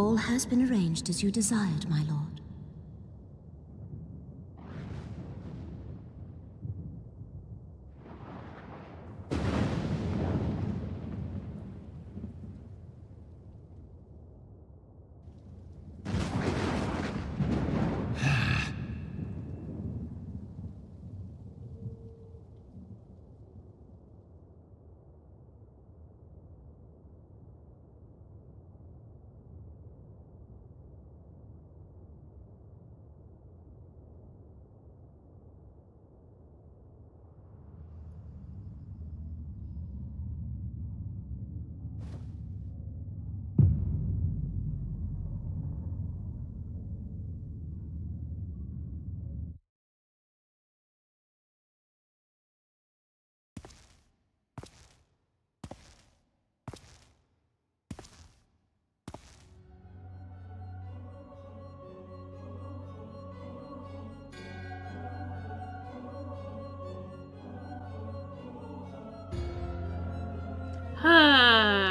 All has been arranged as you desired, my lord.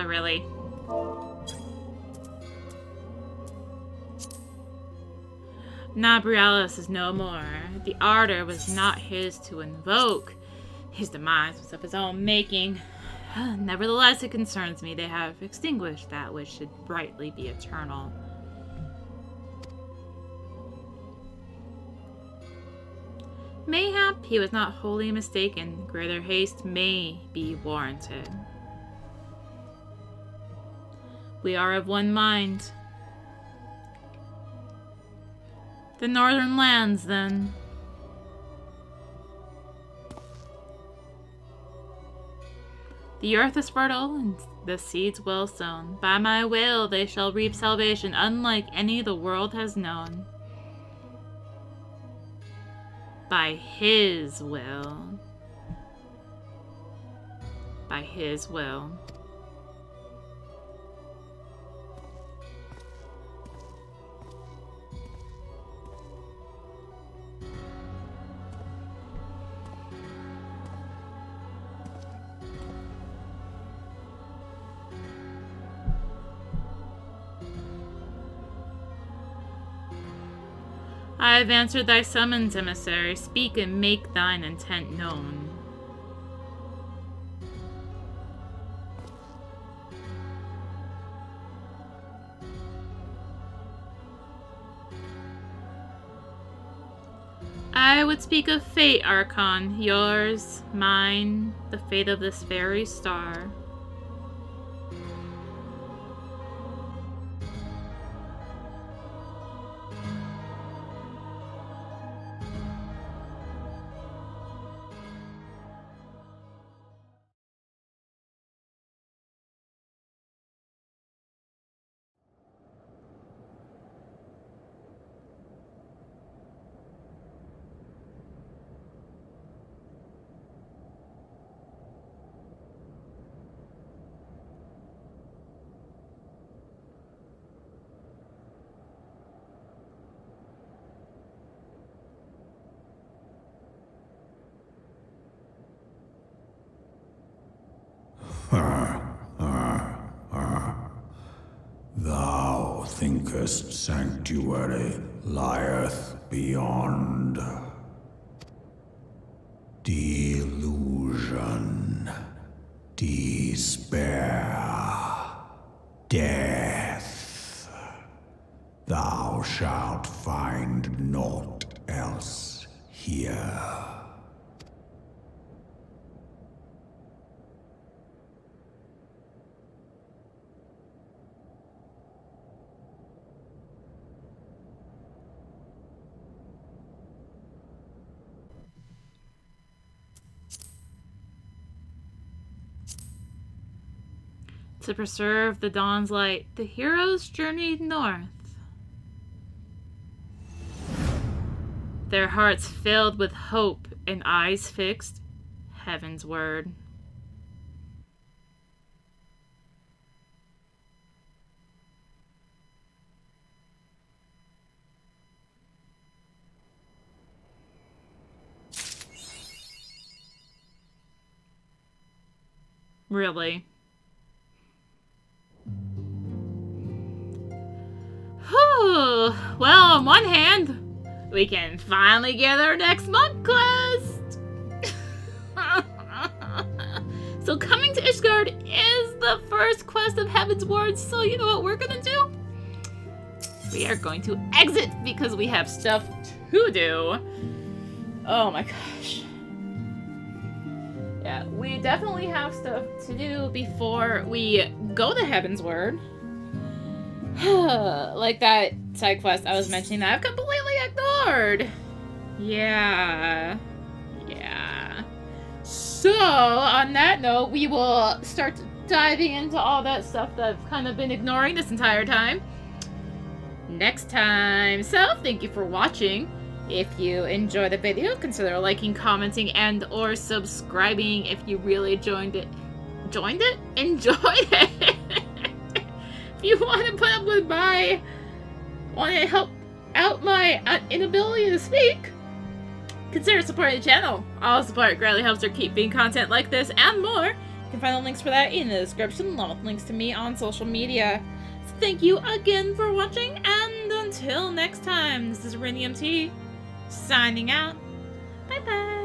Really? Nabrialis is no more. The ardor was not his to invoke. His demise was of his own making. Nevertheless, it concerns me they have extinguished that which should rightly be eternal. Mayhap he was not wholly mistaken. Greater haste may be warranted. We are of one mind. The northern lands, then. The earth is fertile, and the seeds well sown. By my will they shall reap salvation, unlike any the world has known. By his will. By his will. I have answered thy summons, emissary. Speak and make thine intent known. I would speak of fate, Archon. Yours, mine, the fate of this very star. Thou thinkest sanctuary lieth beyond. Delusion, despair, death. Thou shalt find naught else here. To preserve the dawn's light, the heroes journeyed north. Their hearts filled with hope and eyes fixed heaven's word. Really? Well, on one hand, we can finally get our next monk quest. So coming to Ishgard is the first quest of Heaven's Ward, so you know what we're gonna do? We are going to exit because we have stuff to do. Oh my gosh. Yeah, we definitely have stuff to do before we go to Heaven's Word. Like that side quest I was mentioning that I've completely ignored. Yeah. So, on that note, we will start diving into all that stuff that I've kind of been ignoring this entire time next time. So, thank you for watching. If you enjoyed the video, consider liking, commenting, and or subscribing if you really enjoyed it. If you want to put up with want to help out my inability to speak, consider supporting the channel. All support greatly helps her keep being content like this and more. You can find the links for that in the description, along with links to me on social media. So thank you again for watching, and until next time, this is rinimt signing out. Bye bye.